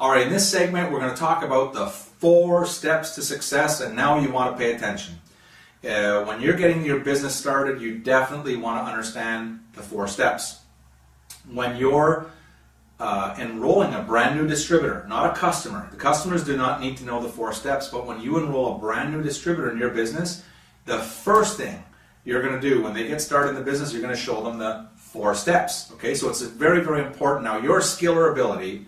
All right, in this segment, we're going to talk about the 4 steps to success, and now you want to pay attention. When you're getting your business started, you definitely want to understand the 4 steps. When you're enrolling a brand new distributor, not a customer, the customers do not need to know the 4 steps, but when you enroll a brand new distributor in your business, the first thing you're going to do when they get started in the business, you're going to show them the 4 steps. Okay, so it's very, very important. Now, your skill or ability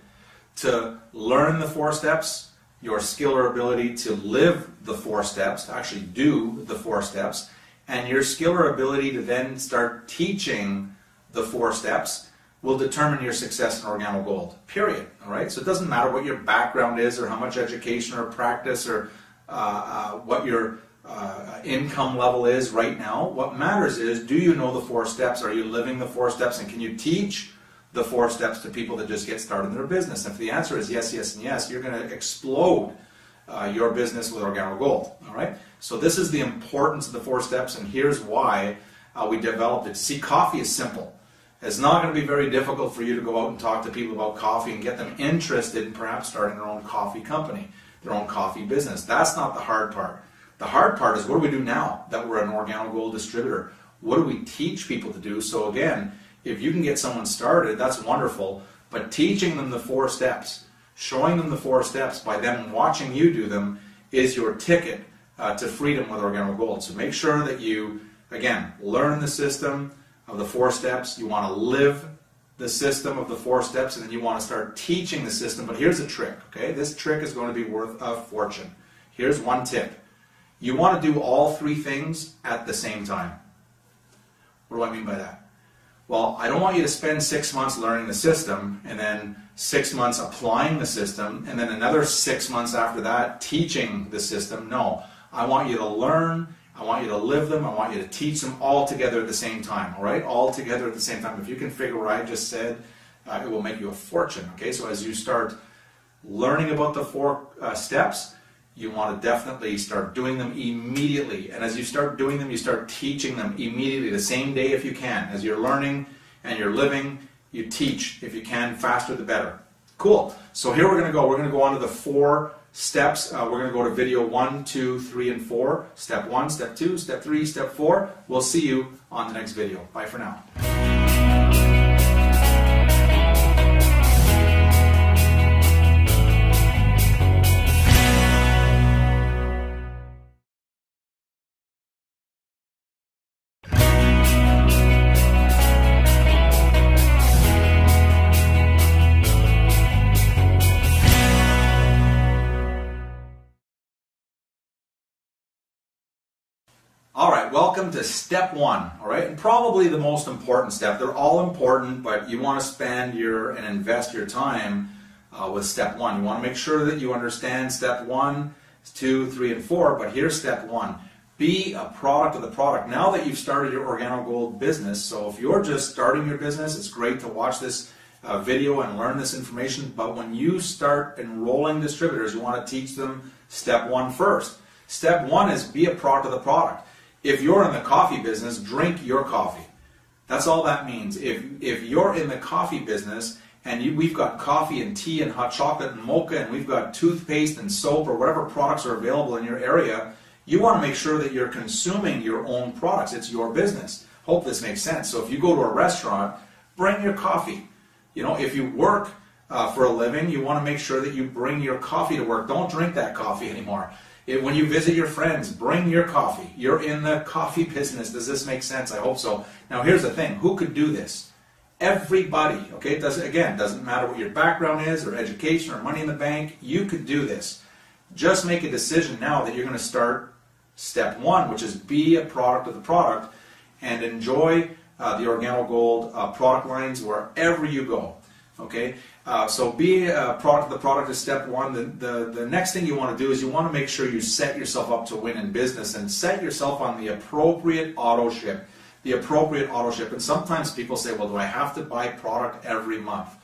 to learn the 4 steps, your skill or ability to live the 4 steps, to actually do the 4 steps, and your skill or ability to then start teaching the 4 steps will determine your success in Organo Gold, period. All right, so it doesn't matter what your background is or how much education or practice or what your income level is right now. What matters is, do you know the 4 steps? Are you living the 4 steps? And can you teach the 4 steps to people that just get started in their business? And if the answer is yes, yes, and yes, you're going to explode your business with Organo Gold. All right. So this is the importance of the 4 steps, and here's why we developed it. See, coffee is simple. It's not going to be very difficult for you to go out and talk to people about coffee and get them interested in perhaps starting their own coffee company, their own coffee business. That's not the hard part. The hard part is, what do we do now that we're an Organo Gold distributor? What do we teach people to do? So again, if you can get someone started, that's wonderful, but teaching them the 4 steps, showing them the 4 steps by them watching you do them is your ticket to freedom with Organo Gold. So make sure that you, again, learn the system of the 4 steps. You want to live the system of the 4 steps, and then you want to start teaching the system. But here's a trick, okay? This trick is going to be worth a fortune. Here's one tip. You want to do all 3 things at the same time. What do I mean by that? Well, I don't want you to spend 6 months learning the system and then 6 months applying the system and then another 6 months after that teaching the system. No, I want you to learn, I want you to live them, I want you to teach them all together at the same time, all right? All together at the same time. If you can figure what I just said, it will make you a fortune, okay? So as you start learning about the 4 steps, you want to definitely start doing them immediately. And as you start doing them, you start teaching them immediately, the same day if you can. As you're learning and you're living, you teach. If you can, faster the better. Cool. So here we're going to go. We're going to go on to the 4 steps. We're going to go to video 1, 2, 3, and 4. Step 1, step 2, step 3, step 4. We'll see you on the next video. Bye for now. All right, welcome to step 1, all right? And probably the most important step. They're all important, but you want to spend and invest your time with step 1. You want to make sure that you understand step 1, 2, 3, and 4, but here's step 1. Be a product of the product. Now that you've started your Organo Gold business, so if you're just starting your business, it's great to watch this video and learn this information, but when you start enrolling distributors, you want to teach them step 1 first. Step 1 is be a product of the product. If you're in the coffee business, drink your coffee. That's all that means. If you're in the coffee business and we've got coffee and tea and hot chocolate and mocha and we've got toothpaste and soap or whatever products are available in your area, you want to make sure that you're consuming your own products. It's your business. Hope this makes sense. So if you go to a restaurant, bring your coffee. You know, if you work for a living, you want to make sure that you bring your coffee to work. Don't drink that coffee anymore. When you visit your friends, bring your coffee. You're in the coffee business. Does this make sense? I hope so. Now here's the thing. Who could do this? Everybody. Okay? Doesn't matter what your background is or education or money in the bank. You could do this. Just make a decision now that you're going to start step 1, which is be a product of the product and enjoy the Organo Gold product lines wherever you go. Okay? So be a product of the product is step 1. The next thing you want to do is you want to make sure you set yourself up to win in business and set yourself on the appropriate auto ship. The appropriate auto ship. And sometimes people say, well, do I have to buy product every month?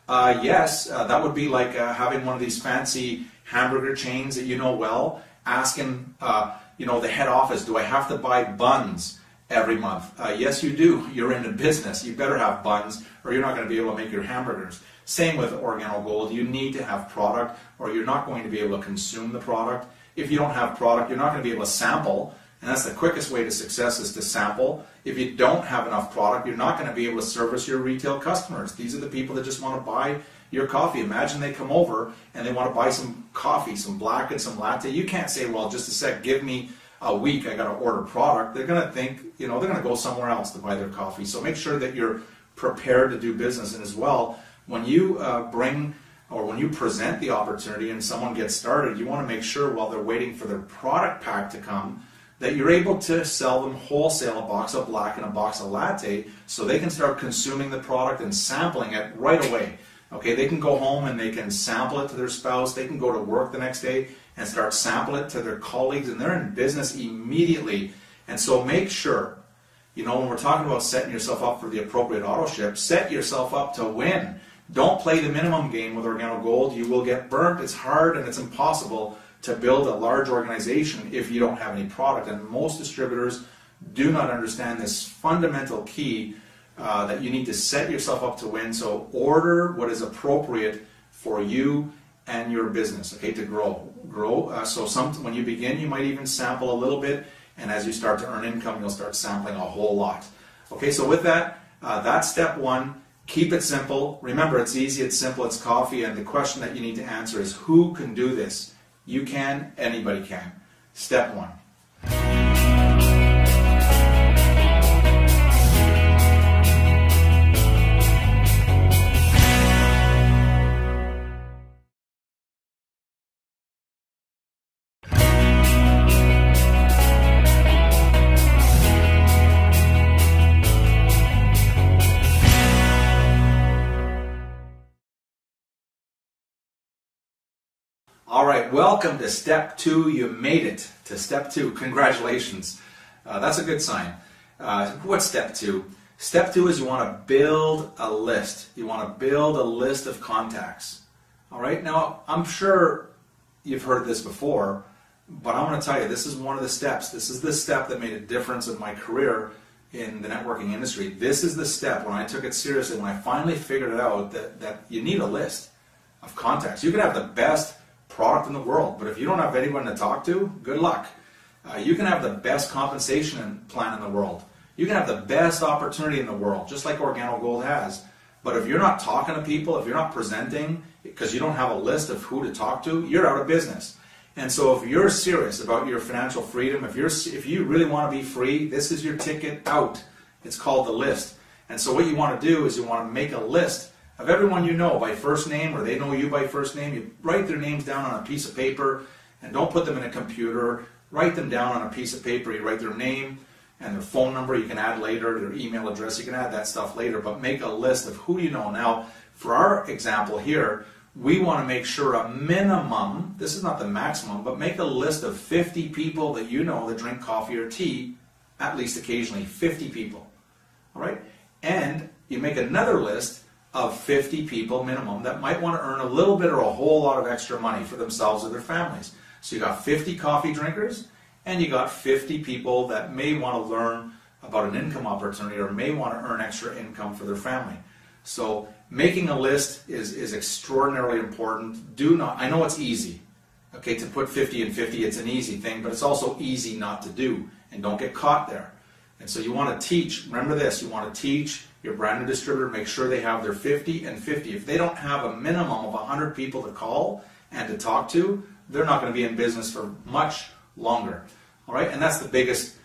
Yes, that would be like having one of these fancy hamburger chains that you know well, asking the head office, do I have to buy buns every month? Yes, you do. You're in a business. You better have buns or you're not going to be able to make your hamburgers. Same with Organo Gold. You need to have product, or you're not going to be able to consume the product. If you don't have product, you're not going to be able to sample, and that's the quickest way to success, is to sample. If you don't have enough product, you're not going to be able to service your retail customers. These are the people that just want to buy your coffee. Imagine they come over and they want to buy some coffee, some black and some latte. You can't say, well, just a sec, give me a week, I got to order product. They're going to think, they're going to go somewhere else to buy their coffee. So make sure that you're prepared to do business. And as well, when you when you present the opportunity and someone gets started, you want to make sure while they're waiting for their product pack to come, that you're able to sell them wholesale a box of black and a box of latte, so they can start consuming the product and sampling it right away. Okay, they can go home and they can sample it to their spouse. They can go to work the next day and start sampling it to their colleagues, and they're in business immediately. And so make sure, when we're talking about setting yourself up for the appropriate auto ship, set yourself up to win. Don't play the minimum game with Organo Gold. You will get burnt. It's hard and it's impossible to build a large organization if you don't have any product. And most distributors do not understand this fundamental key that you need to set yourself up to win. So order what is appropriate for you and your business, okay, to grow. So when you begin, you might even sample a little bit, and as you start to earn income, you'll start sampling a whole lot. Okay, so with that, that's step one. Keep it simple. Remember, it's easy, it's simple, it's coffee, and the question that you need to answer is, who can do this? You can, anybody can. Step one. All right, welcome to step two. You made it to step two. Congratulations. That's a good sign. What's step two? Step two is you want to build a list. You want to build a list of contacts. All right, now I'm sure you've heard this before, but I'm going to tell you, this is one of the steps. This is the step that made a difference in my career in the networking industry. This is the step when I took it seriously, when I finally figured it out that you need a list of contacts. You can have the best product in the world, but if you don't have anyone to talk to, good luck. You can have the best compensation plan in the world. You can have the best opportunity in the world, just like Organo Gold has. But if you're not talking to people, if you're not presenting, because you don't have a list of who to talk to, you're out of business. And so if you're serious about your financial freedom, if you really want to be free, this is your ticket out. It's called the list. And so what you want to do is you want to make a list of everyone you know by first name, or they know you by first name. You write their names down on a piece of paper, and don't put them in a computer. Write them down on a piece of paper. You write their name and their phone number. You can add later, their email address. You can add that stuff later, but make a list of who you know. Now, for our example here, we want to make sure a minimum, this is not the maximum, but make a list of 50 people that you know that drink coffee or tea, at least occasionally, 50 people. All right? And you make another list of 50 people minimum that might want to earn a little bit or a whole lot of extra money for themselves or their families. So you got 50 coffee drinkers, and you got 50 people that may want to learn about an income opportunity or may want to earn extra income for their family. So making a list is extraordinarily important. I know it's easy, okay, to put 50 and 50, it's an easy thing, but it's also easy not to do, and don't get caught there. And so you want to teach, remember this, you want to teach your brand new distributor, make sure they have their 50 and 50. If they don't have a minimum of 100 people to call and to talk to, they're not going to be in business for much longer. All right, and that's the biggest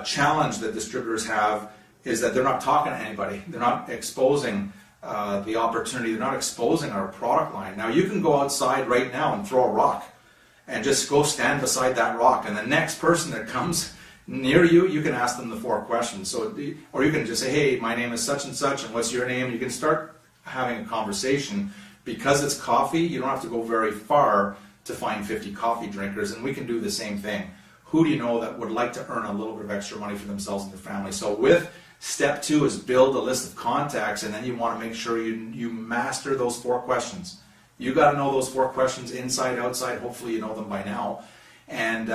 challenge that distributors have, is that they're not talking to anybody. They're not exposing the opportunity. They're not exposing our product line. Now, you can go outside right now and throw a rock and just go stand beside that rock, and the next person that comes near you, you can ask them the 4 questions. Or you can just say, hey, my name is such and such, and what's your name? You can start having a conversation. Because it's coffee, you don't have to go very far to find 50 coffee drinkers, and we can do the same thing. Who do you know that would like to earn a little bit of extra money for themselves and their family? So with step 2 is build a list of contacts, and then you want to make sure you master those 4 questions. You got to know those 4 questions inside, outside. Hopefully you know them by now. And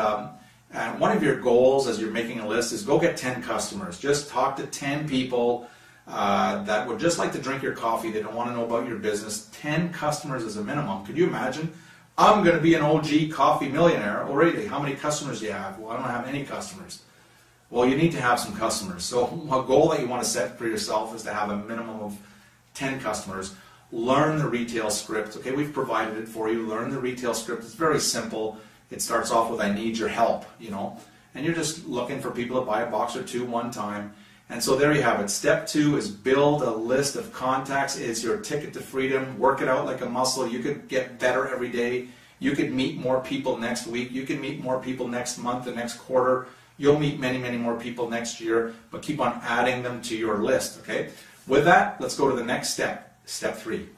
one of your goals as you're making a list is go get 10 customers. Just talk to 10 people that would just like to drink your coffee. They don't want to know about your business. 10 customers is a minimum. Could you imagine? I'm going to be an OG coffee millionaire. Oh, really? How many customers do you have? Well, I don't have any customers. Well, you need to have some customers. So a goal that you want to set for yourself is to have a minimum of 10 customers. Learn the retail script. Okay, we've provided it for you. Learn the retail script. It's very simple. It starts off with, I need your help, you know, and you're just looking for people to buy a box or two one time. And so there you have it. Step 2 is build a list of contacts. It's your ticket to freedom. Work it out like a muscle. You could get better every day. You could meet more people next week. You can meet more people next month, the next quarter. You'll meet many, many more people next year, but keep on adding them to your list, okay? With that, let's go to the next step, step 3.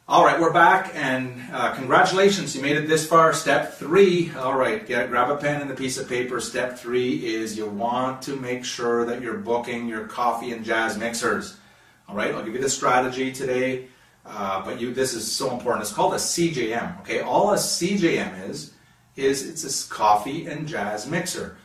All right, we're back, and congratulations, you made it this far. Step 3, all right, grab a pen and a piece of paper. Step 3 is you want to make sure that you're booking your coffee and jazz mixers. All right, I'll give you the strategy today, but this is so important. It's called a CJM, okay? All a CJM is it's a coffee and jazz mixer.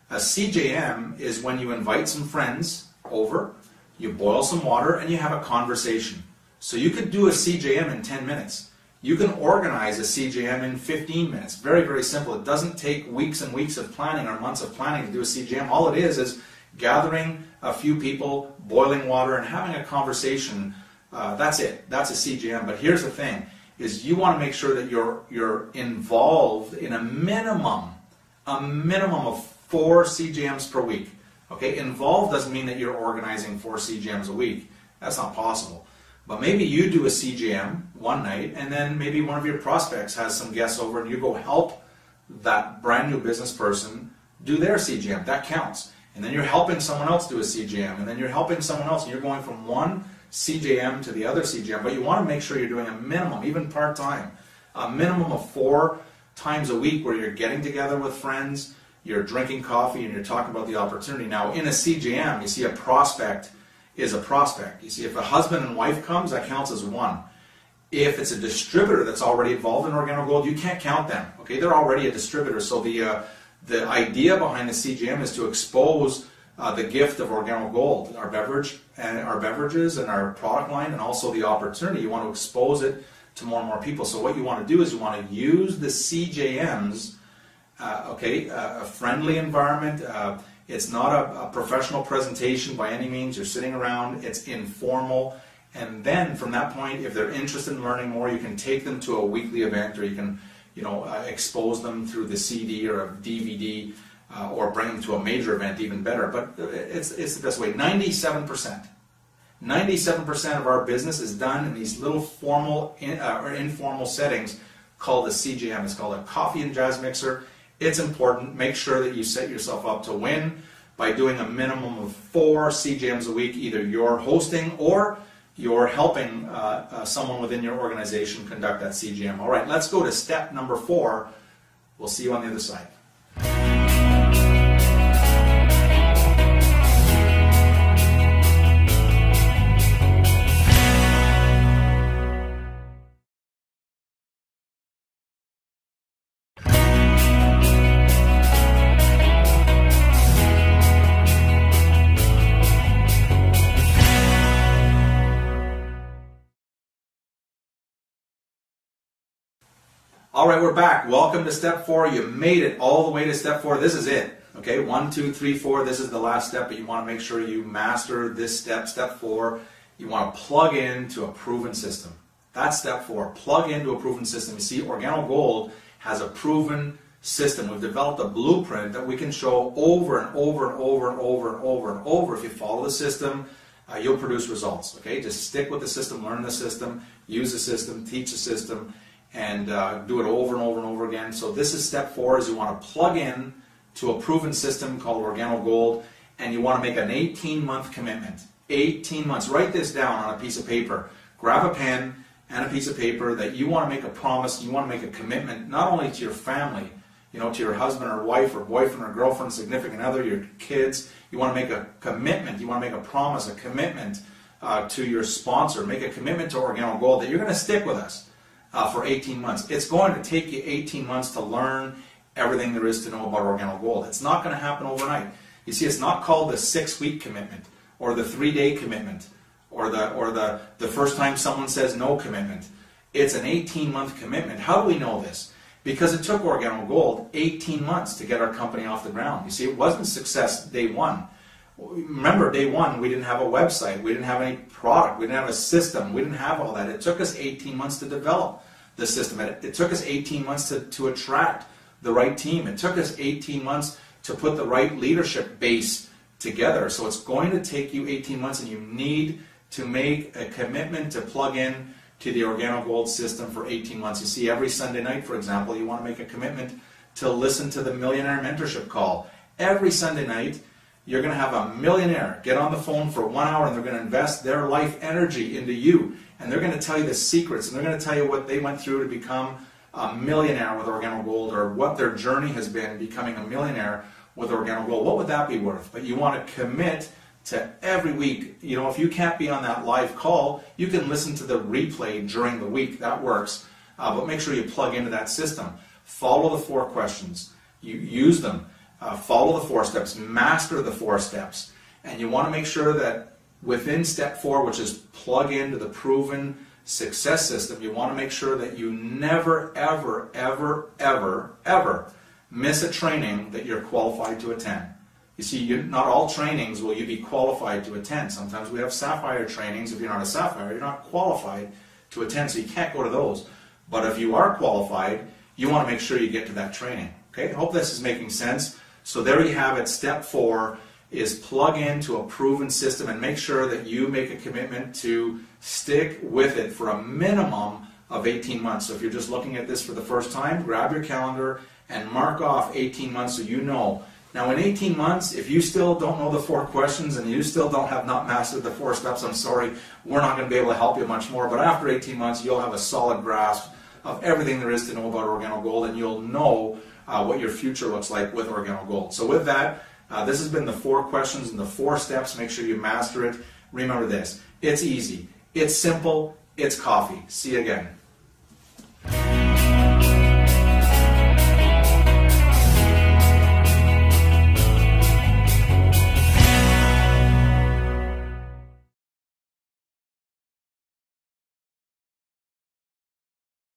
A CJM is when you invite some friends over, you boil some water, and you have a conversation. So you could do a CJM in 10 minutes. You can organize a CJM in 15 minutes. Very, very simple. It doesn't take weeks and weeks of planning or months of planning to do a CJM. All it is gathering a few people, boiling water, and having a conversation. That's it. That's a CJM. But here's the thing, is you want to make sure that you're involved in a minimum of 4 CJMs per week. Okay? Involved doesn't mean that you're organizing 4 CJMs a week. That's not possible. But maybe you do a CJM one night, and then maybe one of your prospects has some guests over, and you go help that brand new business person do their CJM. That counts. And then you're helping someone else do a CJM, and then you're helping someone else, and you're going from one CJM to the other CJM. But you want to make sure you're doing a minimum, even part-time, a minimum of 4 times a week where you're getting together with friends, you're drinking coffee, and you're talking about the opportunity. Now, in a CJM, you see a prospect is a prospect. You see, if a husband and wife comes, that counts as 1. If it's a distributor that's already involved in Organic Gold, you can't count them. Okay, they're already a distributor. So the idea behind the CJM is to expose the gift of Organic Gold, our beverages and our product line, and also the opportunity. You want to expose it to more and more people. So what you want to do is you want to use the CJMs. A friendly environment. It's not a professional presentation by any means. You're sitting around. It's informal. And then from that point, if they're interested in learning more, you can take them to a weekly event, or you can, expose them through the CD or a DVD, or bring them to a major event, even better. But it's the best way. 97% of our business is done in these little formal or informal settings called a CJM. It's called a coffee and jazz mixer. It's important. Make sure that you set yourself up to win by doing a minimum of 4 CJMs a week. Either you're hosting or you're helping someone within your organization conduct that CJM. All right, let's go to step number 4. We'll see you on the other side. All right, we're back. Welcome to step 4. You made it all the way to step 4. This is it. Okay, 1, 2, 3, 4. This is the last step, but you want to make sure you master this step, step 4. You want to plug into a proven system. That's step 4. Plug into a proven system. You see, Organic Gold has a proven system. We've developed a blueprint that we can show over and over and over and over and over and over. If you follow the system, you'll produce results. Okay, just stick with the system, learn the system, use the system, teach the system, and do it over and over and over again. So this is step 4, is you want to plug in to a proven system called Organic Gold, and you want to make an 18-month commitment. 18 months. Write this down on a piece of paper. Grab a pen and a piece of paper that you want to make a promise, you want to make a commitment, not only to your family, to your husband or wife or boyfriend or girlfriend, significant other, your kids. You want to make a commitment, you want to make a promise, a commitment to your sponsor. Make a commitment to Organo Gold that you're going to stick with us for 18 months. It's going to take you 18 months to learn everything there is to know about Organo Gold. It's not going to happen overnight. You see, it's not called the 6-week commitment or the 3-day commitment or the first time someone says no commitment. It's an 18-month commitment. How do we know this? Because it took Organo Gold 18 months to get our company off the ground. You see, it wasn't success day one. Remember, day one, we didn't have a website, we didn't have any product, we didn't have a system, we didn't have all that. It took us 18 months to develop the system. It took us 18 months to attract the right team. It took us 18 months to put the right leadership base together. So it's going to take you 18 months, and you need to make a commitment to plug in to the Organo Gold system for 18 months. You see, every Sunday night, for example, you want to make a commitment to listen to the Millionaire Mentorship Call. Every Sunday night, you're going to have a millionaire get on the phone for 1 hour, and they're going to invest their life energy into you. And they're going to tell you the secrets, and they're going to tell you what they went through to become a millionaire with Organo Gold, or what their journey has been becoming a millionaire with Organo Gold. What would that be worth? But you want to commit to every week. If you can't be on that live call, you can listen to the replay during the week. That works. But make sure you plug into that system. Follow the 4 questions. You use them. Follow the 4 steps. Master the 4 steps. And you want to make sure that within step 4, which is plug into the proven success system, you want to make sure that you never, ever, ever, ever, ever miss a training that you're qualified to attend. You see, not all trainings will you be qualified to attend. Sometimes we have Sapphire trainings. If you're not a Sapphire, you're not qualified to attend, so you can't go to those. But if you are qualified, you want to make sure you get to that training. Okay? I hope this is making sense. So there you have it. Step 4 is plug into a proven system and make sure that you make a commitment to stick with it for a minimum of 18 months. So if you're just looking at this for the first time, grab your calendar and mark off 18 months so you know. Now in 18 months, if you still don't know the 4 questions and you still have not mastered the 4 steps, I'm sorry, we're not going to be able to help you much more. But after 18 months, you'll have a solid grasp of everything there is to know about Organo Gold, and you'll know what your future looks like with Organo Gold. So with that, this has been the 4 questions and the 4 steps. Make sure you master it. Remember this, it's easy, it's simple, it's coffee. See you again.